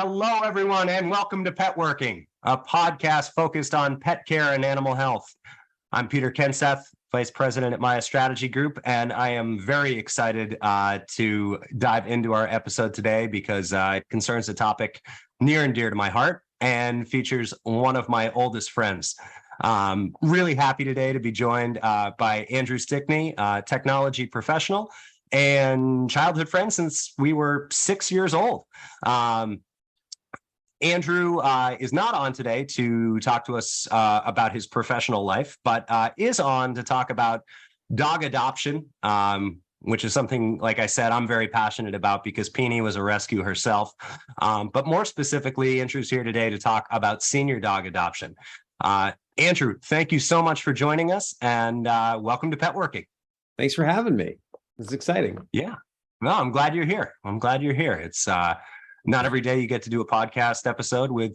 Hello, everyone, and welcome to Petworking, a podcast focused on pet care and animal health. I'm Peter Kenseth, Vice President at Maya Strategy Group, and I am very excited to dive into our episode today because it concerns a topic near and dear to my heart and features one of my oldest friends. Really happy today to be joined by Andrew Stickney, technology professional and childhood friend since we were 6 years old. Andrew is not on today to talk to us about his professional life, but is on to talk about dog adoption, which is something, like I said, I'm very passionate about because Peony was a rescue herself. But more specifically, Andrew's here today to talk about senior dog adoption. Andrew, thank you so much for joining us, and welcome to Petworking. Thanks for having me. It's exciting. Yeah. No, I'm glad you're here. It's not every day you get to do a podcast episode with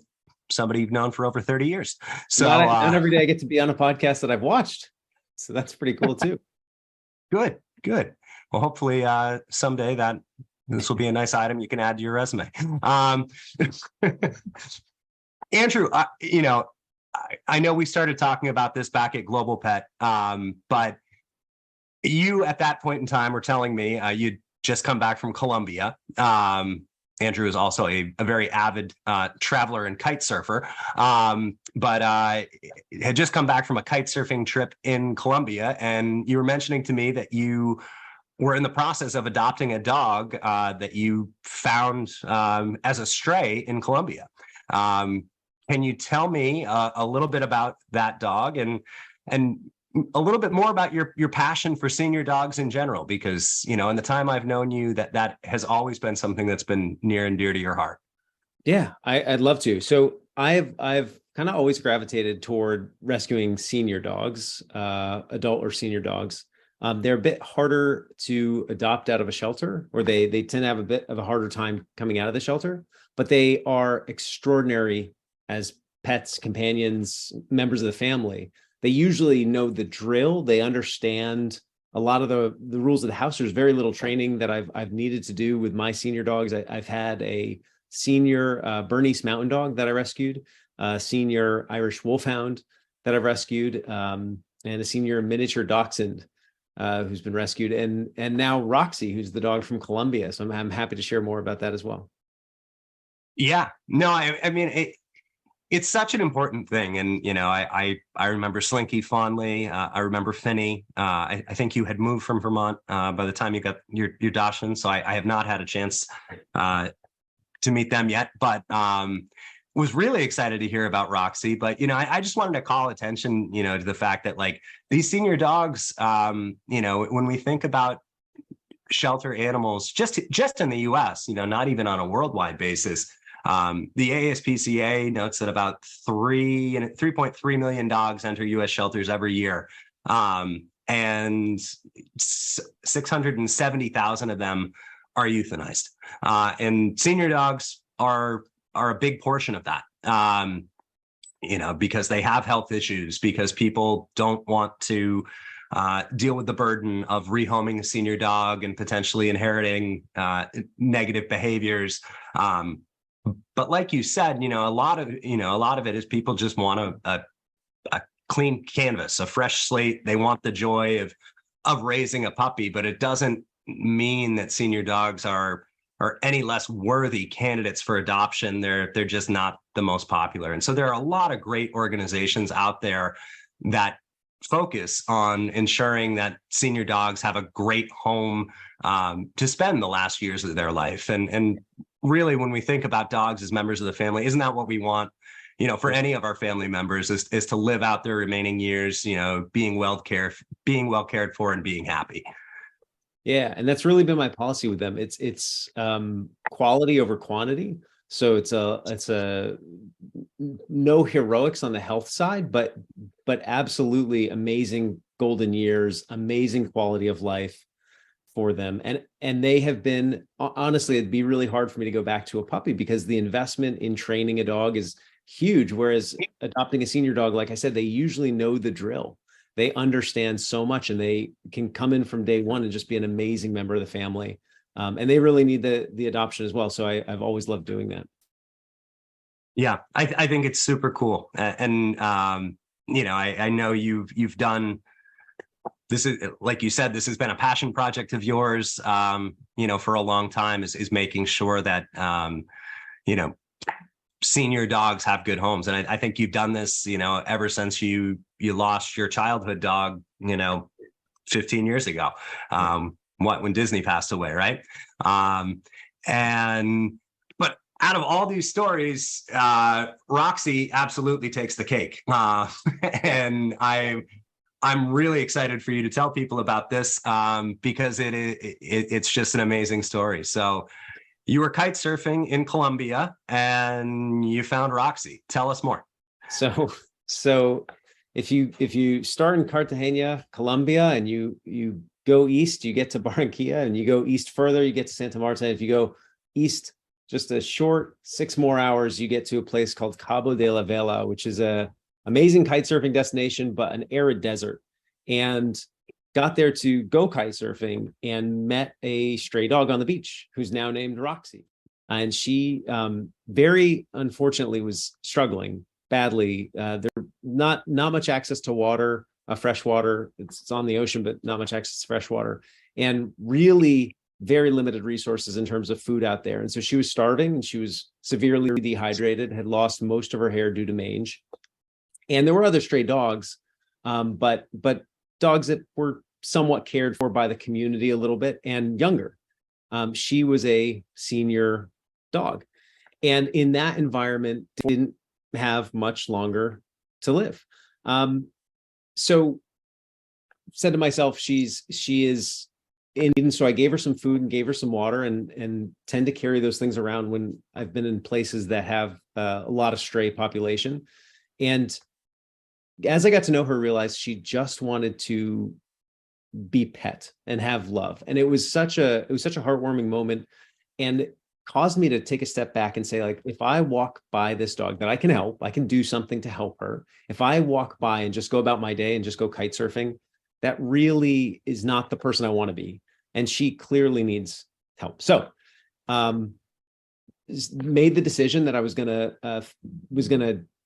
somebody you've known for over 30 years. So not every day I get to be on a podcast that I've watched. So that's pretty cool too. Good. Well, hopefully someday this will be a nice item you can add to your resume. Andrew, I know we started talking about this back at Global Pet, but you at that point in time were telling me you'd just come back from Colombia. Andrew is also a very avid traveler and kitesurfer, but had just come back from a kitesurfing trip in Colombia. And you were mentioning to me that you were in the process of adopting a dog that you found as a stray in Colombia. Can you tell me a little bit about that dog and a little bit more about your passion for senior dogs in general, because, in the time I've known you, that has always been something that's been near and dear to your heart. Yeah, I'd love to. So I've kind of always gravitated toward rescuing senior dogs, adult or senior dogs. They're a bit harder to adopt out of a shelter, or they tend to have a bit of a harder time coming out of the shelter, but they are extraordinary as pets, companions, members of the family. They usually know the drill. They understand a lot of the rules of the house. There's very little training that I've needed to do with my senior dogs. I've had a senior Bernese Mountain Dog that I rescued, a senior Irish Wolfhound that I've rescued, and a senior miniature Dachshund who's been rescued, and now Roxy, who's the dog from Colombia. So I'm happy to share more about that as well. Yeah, no, I mean, it's such an important thing. And, I remember Slinky fondly. I remember Finney. I think you had moved from Vermont by the time you got your Dachshund. So I have not had a chance to meet them yet, but was really excited to hear about Roxy. But, I just wanted to call attention, to the fact that like these senior dogs, when we think about shelter animals, just in the US, not even on a worldwide basis, the ASPCA notes that about 3.3 million dogs enter U.S. shelters every year, and 670,000 of them are euthanized. And senior dogs are a big portion of that, because they have health issues, because people don't want to deal with the burden of rehoming a senior dog and potentially inheriting negative behaviors. But like you said, a lot of it is people just want a clean canvas, a fresh slate. They want the joy of raising a puppy, but it doesn't mean that senior dogs are any less worthy candidates for adoption. They're just not the most popular. And so there are a lot of great organizations out there that focus on ensuring that senior dogs have a great home to spend the last years of their life. And really, when we think about dogs as members of the family, isn't that what we want, for any of our family members is to live out their remaining years, being well cared for and being happy. Yeah. And that's really been my policy with them. It's quality over quantity. So it's a no heroics on the health side, but absolutely amazing golden years, amazing quality of life for them. And they have been, honestly, it'd be really hard for me to go back to a puppy because the investment in training a dog is huge. Whereas adopting a senior dog, like I said, they usually know the drill. They understand so much and they can come in from day one and just be an amazing member of the family. And they really need the adoption as well. So I've always loved doing that. Yeah, I think it's super cool. And you know, I know you've done this, is like you said, this has been a passion project of yours, you know, for a long time, is making sure that you know, senior dogs have good homes. And I think you've done this, you know, ever since you lost your childhood dog, you know, 15 years ago. When Disney passed away, right? And but out of all these stories, Roxy absolutely takes the cake. And I'm really excited for you to tell people about this, because it's just an amazing story. So you were kite surfing in Colombia and you found Roxy. Tell us more. So if you start in Cartagena, Colombia, and you go east, you get to Barranquilla, and you go east further, you get to Santa Marta. If you go east just a short 6 more hours, you get to a place called Cabo de la Vela, which is a amazing kite surfing destination, but an arid desert. And got there to go kite surfing and met a stray dog on the beach who's now named Roxy. And she very unfortunately was struggling badly. There not much access to water, fresh water. It's on the ocean, but not much access to fresh water, and really very limited resources in terms of food out there. And so she was starving, and she was severely dehydrated, had lost most of her hair due to mange. And there were other stray dogs, but dogs that were somewhat cared for by the community a little bit, and younger. She was a senior dog, and in that environment didn't have much longer to live. So said to myself, she is in Eden. So I gave her some food and gave her some water, and tend to carry those things around when I've been in places that have a lot of stray population. And as I got to know her, I realized she just wanted to be pet and have love. And it was such a heartwarming moment, and it caused me to take a step back and say, like, if I walk by this dog that I can help, I can do something to help her. If I walk by and just go about my day and just go kite surfing, that really is not the person I want to be. And she clearly needs help. So made the decision that I was gonna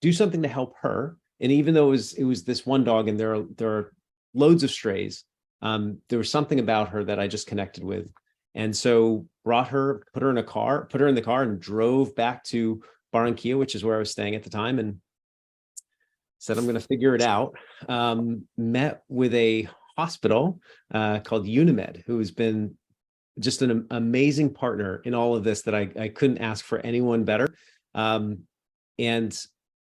do something to help her. And even though it was this one dog, and there are loads of strays, there was something about her that I just connected with. And so put her in the car, and drove back to Barranquilla, which is where I was staying at the time, and said, I'm going to figure it out. Met with a hospital called Unimed, who has been just an amazing partner in all of this, that I couldn't ask for anyone better. And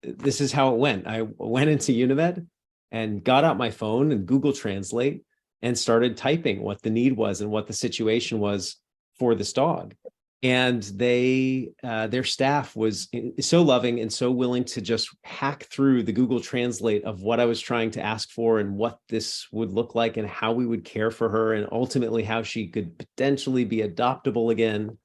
this is how it went. I went into Unimed and got out my phone and Google Translate and started typing what the need was and what the situation was for this dog. And their staff was so loving and so willing to just hack through the Google Translate of what I was trying to ask for, and what this would look like, and how we would care for her, and ultimately how she could potentially be adoptable again.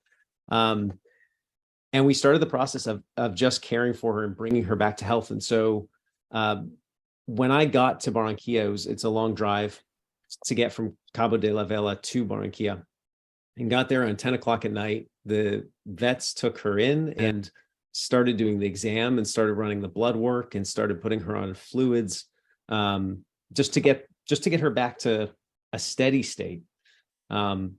And we started the process of just caring for her and bringing her back to health. And so when I got to Barranquilla, it's a long drive to get from Cabo de la Vela to Barranquilla, and got there on 10 o'clock at night. The vets took her in and started doing the exam, and started running the blood work, and started putting her on fluids, just to get her back to a steady state. And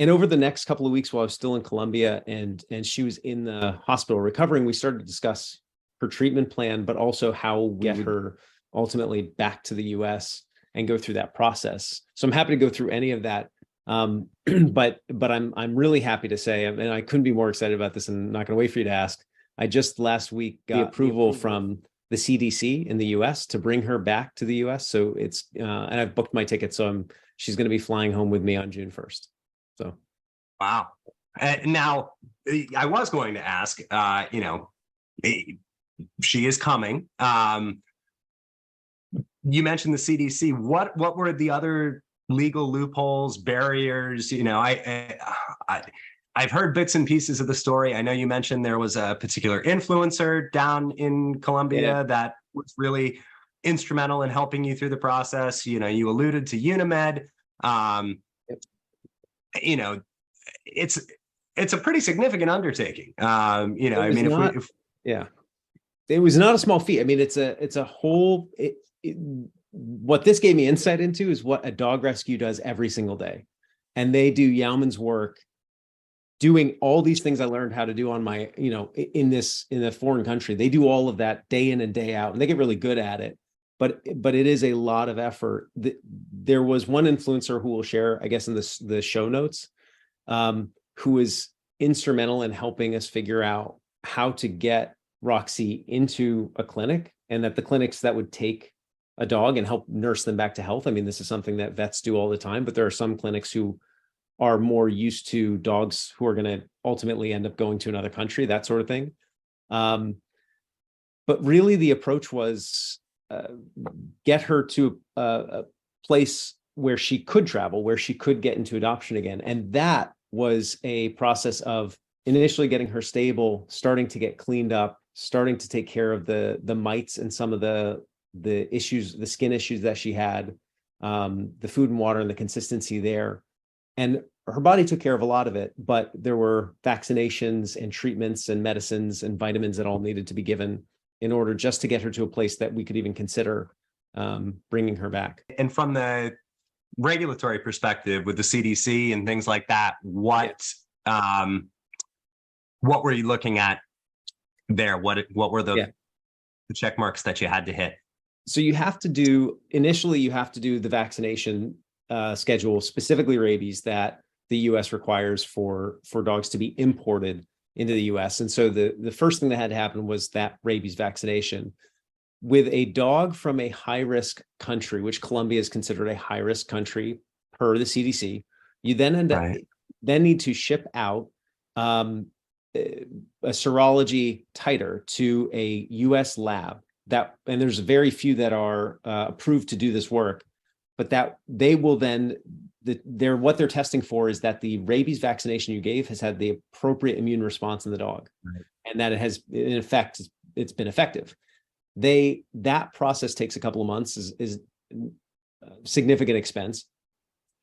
over the next couple of weeks, while I was still in Colombia and she was in the hospital recovering, we started to discuss her treatment plan, but also how we get her ultimately back to the US and go through that process. So I'm happy to go through any of that. But I'm really happy to say, and I couldn't be more excited about this, and I'm not going to wait for you to ask. I just last week got the approval from the CDC in the US to bring her back to the US. So it's and I've booked my ticket, so she's going to be flying home with me on June 1st. So, wow. Now, I was going to ask, she is coming. You mentioned the CDC. What were the other legal loopholes, barriers? I've heard bits and pieces of the story. I know you mentioned there was a particular influencer down in Colombia that was really instrumental in helping you through the process. You alluded to Unimed. It's a pretty significant undertaking. it was not a small feat. I mean, it's a whole, what this gave me insight into is what a dog rescue does every single day. And they do yeoman's work doing all these things I learned how to do on my, in a foreign country. They do all of that day in and day out, and they get really good at it. But it is a lot of effort. There was one influencer who will share, I guess, in the show notes, who is instrumental in helping us figure out how to get Roxy into a clinic, and that the clinics that would take a dog and help nurse them back to health. I mean, this is something that vets do all the time, but there are some clinics who are more used to dogs who are going to ultimately end up going to another country, that sort of thing. But really the approach was get her to a place where she could travel, where she could get into adoption again. And that was a process of initially getting her stable, starting to get cleaned up, starting to take care of the mites and some of the issues, the skin issues that she had, the food and water and the consistency there. And her body took care of a lot of it, but there were vaccinations and treatments and medicines and vitamins that all needed to be given in order just to get her to a place that we could even consider bringing her back. And from the regulatory perspective with the CDC and things like that, what were you looking at there? What were the check marks that you had to hit? So you have to do the vaccination schedule, specifically rabies, that the US requires for dogs to be imported into the US. And so the first thing that had to happen was that rabies vaccination. With a dog from a high-risk country, which Colombia is considered a high-risk country per the CDC, you then need to ship out a serology titer to a US lab, and there's very few that are approved to do this work, but that they will then, what they're testing for is that the rabies vaccination you gave has had the appropriate immune response in the dog, and that it has, in effect, it's been effective. That process takes a couple of months, is significant expense.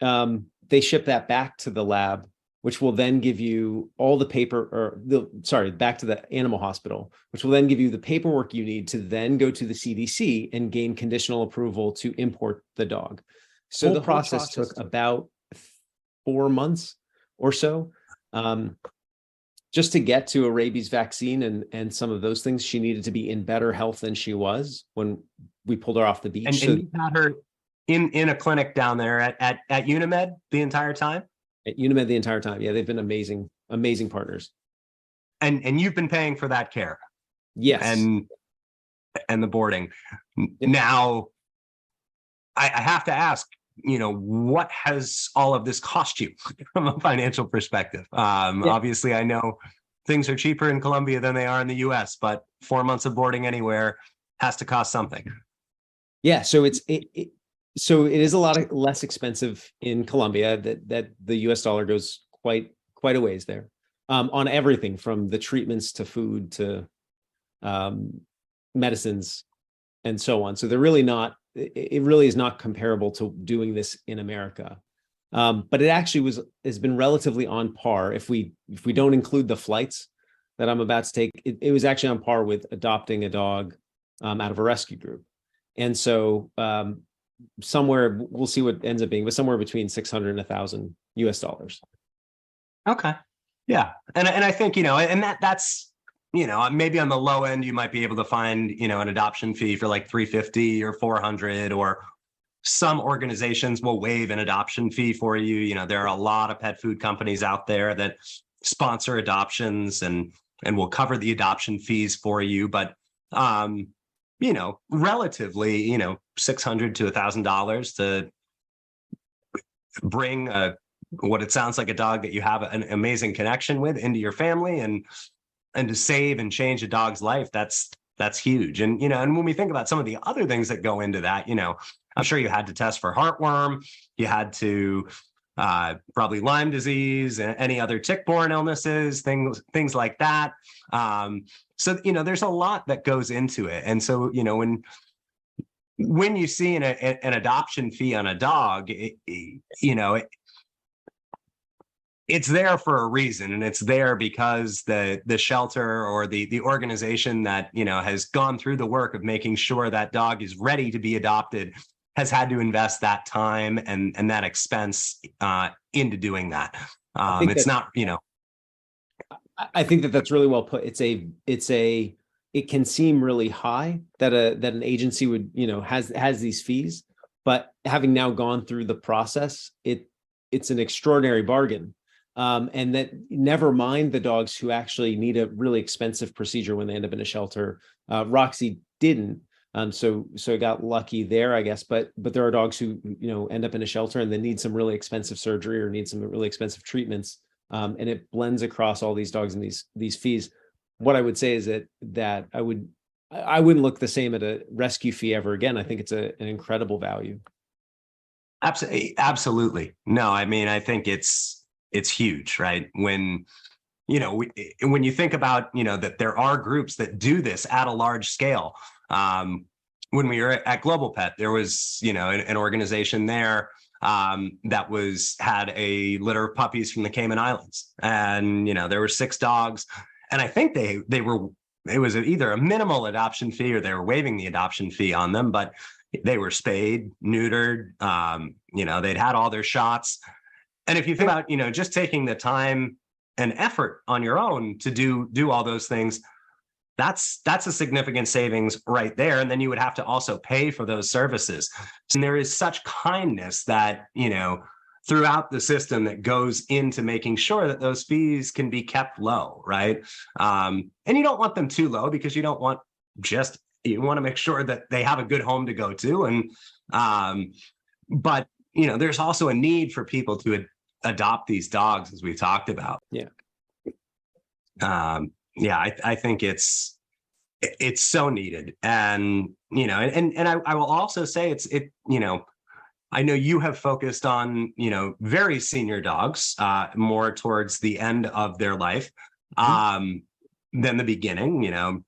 They ship that back to the lab, which will then give you all the back to the animal hospital, which will then give you the paperwork you need to then go to the CDC and gain conditional approval to import the dog. So the process took about 4 months or so. Just to get to a rabies vaccine and some of those things, she needed to be in better health than she was when we pulled her off the beach. And you had her in a clinic down there at Unimed the entire time? At Unimed the entire time. Yeah, they've been amazing partners. And you've been paying for that care? Yes. And the boarding. Yep. Now, I have to ask, what has all of this cost you from a financial perspective? Obviously, I know things are cheaper in Colombia than they are in the US, but 4 months of boarding anywhere has to cost something. Yeah, so it is a lot less expensive in Colombia. That the US dollar goes quite a ways there, on everything from the treatments to food to medicines and so on. So they're really not. It really is not comparable to doing this in America, but it actually has been relatively on par. If we don't include the flights that I'm about to take, it was actually on par with adopting a dog out of a rescue group. And so somewhere, we'll see what ends up being, but somewhere between $600 and $1,000 US. Okay, yeah, and I think and that's. Maybe on the low end, you might be able to find, an adoption fee for like $350 or $400, or some organizations will waive an adoption fee for you. There are a lot of pet food companies out there that sponsor adoptions and will cover the adoption fees for you. But, relatively, $600 to $1,000 to bring what it sounds like a dog that you have an amazing connection with into your family, and to save and change a dog's life, that's huge. And, and when we think about some of the other things that go into that, I'm sure you had to test for heartworm, you had to probably Lyme disease and any other tick-borne illnesses, things like that. So, there's a lot that goes into it. And so, when you see an adoption fee on a dog, it's there for a reason, and it's there because the shelter or the organization that, you know, has gone through the work of making sure that dog is ready to be adopted has had to invest that time and that expense into doing that. It's not, you know. I think that that's really well put. It can seem really high that an agency would, you know, has these fees, but having now gone through the process, it's an extraordinary bargain. And that, never mind the dogs who actually need a really expensive procedure when they end up in a shelter. Roxy didn't, so it got lucky there, I guess. But there are dogs who, you know, end up in a shelter and then need some really expensive surgery or need some really expensive treatments. And it blends across all these dogs and these fees. What I would say is that I wouldn't look the same at a rescue fee ever again. I think it's an incredible value. Absolutely. No, I mean, I think it's huge, right? When, you know, when you think about, you know, that there are groups that do this at a large scale. When we were at Global Pet, there was, you know, an organization there that had a litter of puppies from the Cayman Islands, and, you know, there were 6 dogs, and I think it was either a minimal adoption fee or they were waiving the adoption fee on them, but they were spayed, neutered, you know, they'd had all their shots. And if you think about, you know, just taking the time and effort on your own to do all those things, that's a significant savings right there. And then you would have to also pay for those services. And there is such kindness that, you know, throughout the system that goes into making sure that those fees can be kept low, right? And you don't want them too low, because you don't want you want to make sure that they have a good home to go to. And but, you know, there's also a need for people to adopt these dogs, as we've talked about. Yeah. I think it's so needed. And, you know, and I will also say you know, I know you have focused on, you know, very senior dogs, more towards the end of their life, than the beginning, you know,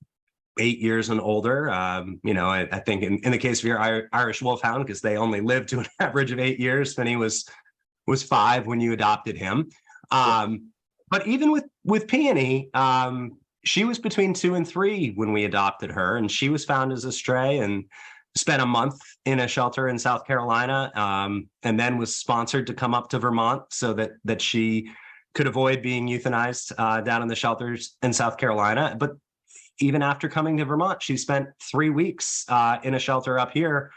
8 years and older. You know, I think in the case of your Irish Wolfhound, because they only lived to an average of 8 years, Finney was 5 when you adopted him. But even with Peony, she was between 2 and 3 when we adopted her, and she was found as a stray and spent a month in a shelter in South Carolina, and then was sponsored to come up to Vermont so that she could avoid being euthanized down in the shelters in South Carolina. But even after coming to Vermont, she spent 3 weeks in a shelter up here.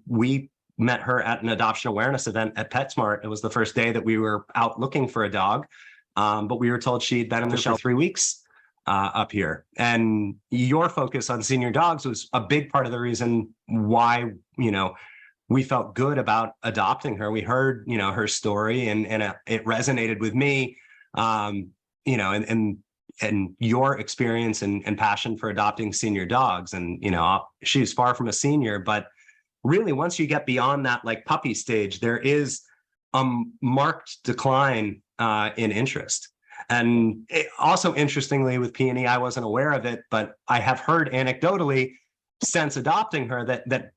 We met her at an adoption awareness event at PetSmart. It was the first day that we were out looking for a dog, but we were told she'd been in the shelter for 3 weeks up here. And your focus on senior dogs was a big part of the reason why, you know, we felt good about adopting her. We heard, you know, her story, and it resonated with me, you know, and your experience and passion for adopting senior dogs. And, you know, she's far from a senior, but really, once you get beyond that, like, puppy stage, there is a marked decline in interest. And also, interestingly, with Peony, I wasn't aware of it, but I have heard anecdotally since adopting her that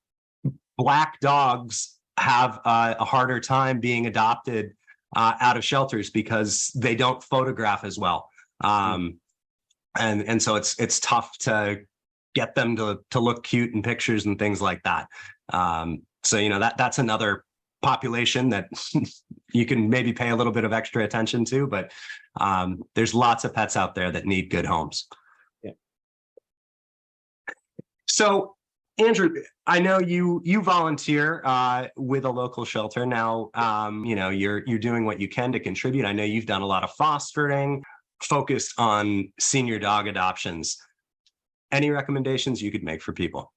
Black dogs have a harder time being adopted out of shelters because they don't photograph as well. And so it's tough to get them to look cute in pictures and things like that. So, you know, that's another population that you can maybe pay a little bit of extra attention to, but there's lots of pets out there that need good homes. Yeah. So, Andrew, I know you volunteer with a local shelter now. You know, you're doing what you can to contribute. I know you've done a lot of fostering, focused on senior dog adoptions. Any recommendations you could make for people?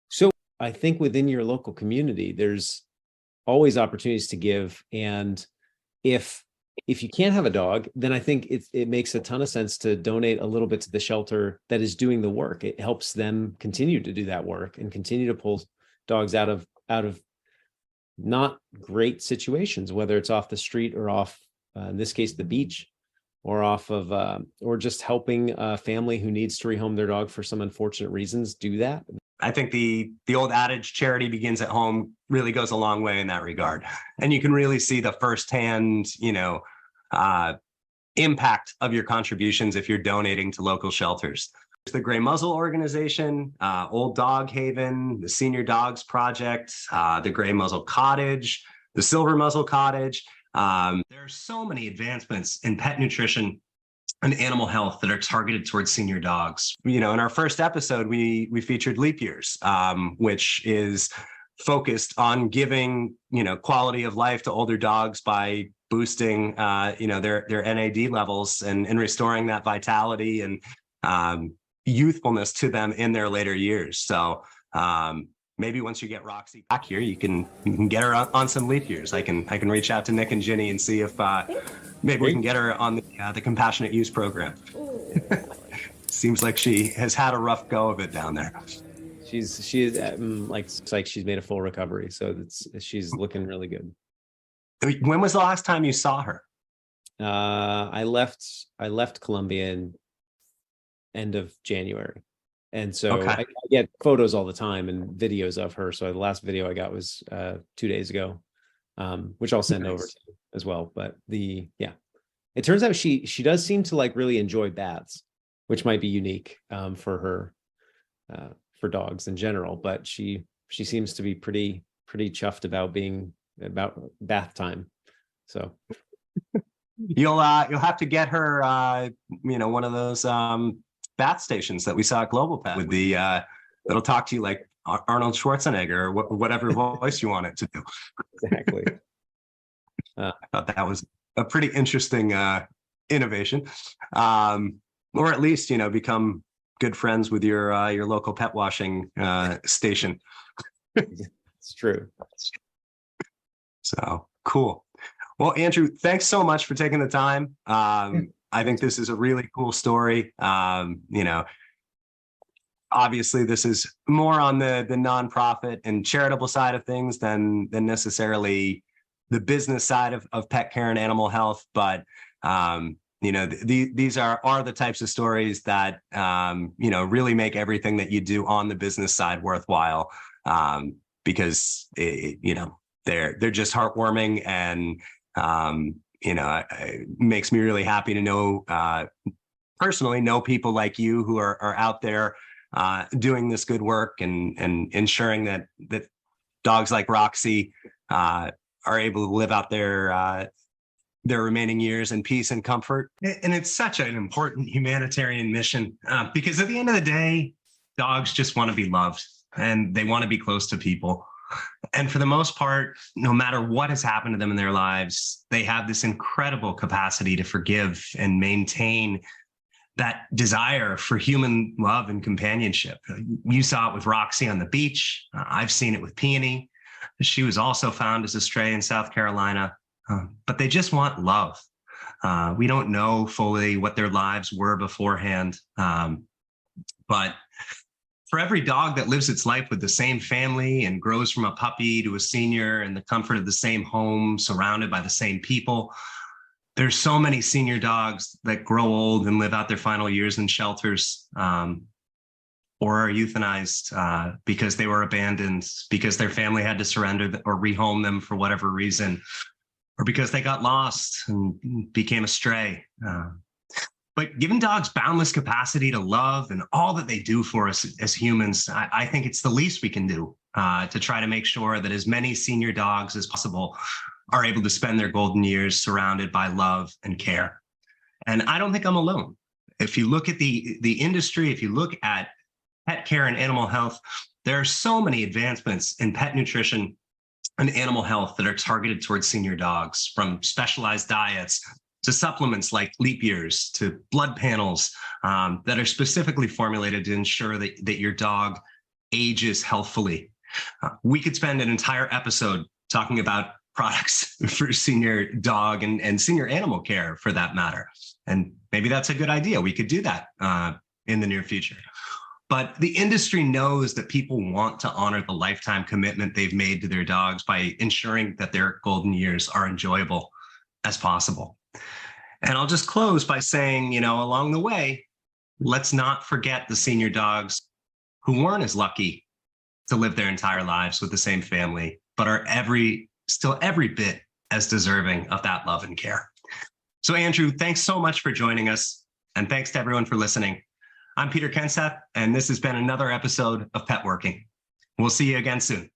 So I think within your local community, there's always opportunities to give. And if you can't have a dog, then I think it makes a ton of sense to donate a little bit to the shelter that is doing the work. It helps them continue to do that work and continue to pull dogs out of not great situations, whether it's off the street or off, in this case, the beach, or off of, or just helping a family who needs to rehome their dog for some unfortunate reasons do that. I think the old adage, charity begins at home, really goes a long way in that regard. And you can really see the firsthand, you know, impact of your contributions if you're donating to local shelters. There's the Gray Muzzle Organization, Old Dog Haven, the Senior Dogs Project, the Gray Muzzle Cottage, the Silver Muzzle Cottage. There are so many advancements in pet nutrition and animal health that are targeted towards senior dogs. In our first episode, we featured Leap Years, which is focused on giving, quality of life to older dogs by boosting, their NAD levels and restoring that vitality and youthfulness to them in their later years. So maybe once you get Roxy back here, you can get her on some Leap Years. I can reach out to Nick and Ginny and see if maybe we can get her on the compassionate use program. Seems like she has had a rough go of it down there. She is it's like she's made a full recovery, so she's looking really good. When was the last time you saw her? I left Colombia in end of January, and so okay. I get photos all the time and videos of her. So the last video I got was 2 days ago, which I'll send over to you as well. But it turns out she does seem to really enjoy baths, which might be unique for her. For dogs in general, but she seems to be pretty chuffed about bath time. So you'll have to get her one of those bath stations that we saw at Global Pet with the that'll talk to you like Arnold Schwarzenegger or whatever voice you want it to do. Exactly. I thought that was a pretty interesting innovation, or at least become good friends with your local pet washing station. It's true. So cool. Well, Andrew, thanks so much for taking the time. I think this is a really cool story. Obviously this is more on the nonprofit and charitable side of things than necessarily the business side of pet care and animal health. But these are the types of stories that really make everything that you do on the business side worthwhile, because they're just heartwarming, and it makes me really happy to know personally know people like you who are out there doing this good work and ensuring that dogs like Roxy are able to live out their remaining years in peace and comfort. And it's such an important humanitarian mission because at the end of the day, dogs just want to be loved and they want to be close to people. And for the most part, no matter what has happened to them in their lives, they have this incredible capacity to forgive and maintain that desire for human love and companionship. You saw it with Roxy on the beach. I've seen it with Peony. She was also found as a stray in South Carolina. But they just want love. We don't know fully what their lives were beforehand. But for every dog that lives its life with the same family and grows from a puppy to a senior in the comfort of the same home, surrounded by the same people, there's so many senior dogs that grow old and live out their final years in shelters or are euthanized because they were abandoned, because their family had to surrender or rehome them for whatever reason, or because they got lost and became a stray. But given dogs boundless capacity to love and all that they do for us as humans, I think it's the least we can do to try to make sure that as many senior dogs as possible are able to spend their golden years surrounded by love and care. And I don't think I'm alone. If you look at the industry, if you look at pet care and animal health, there are so many advancements in pet nutrition and animal health that are targeted towards senior dogs, from specialized diets to supplements like Leap Years to blood panels that are specifically formulated to ensure that your dog ages healthfully. We could spend an entire episode talking about products for senior dog and senior animal care for that matter. And maybe that's a good idea. We could do that in the near future. But the industry knows that people want to honor the lifetime commitment they've made to their dogs by ensuring that their golden years are enjoyable as possible. And I'll just close by saying, along the way, let's not forget the senior dogs who weren't as lucky to live their entire lives with the same family, but are still every bit as deserving of that love and care. So Andrew, thanks so much for joining us. And thanks to everyone for listening. I'm Peter Kenseth, and this has been another episode of Petworking. We'll see you again soon.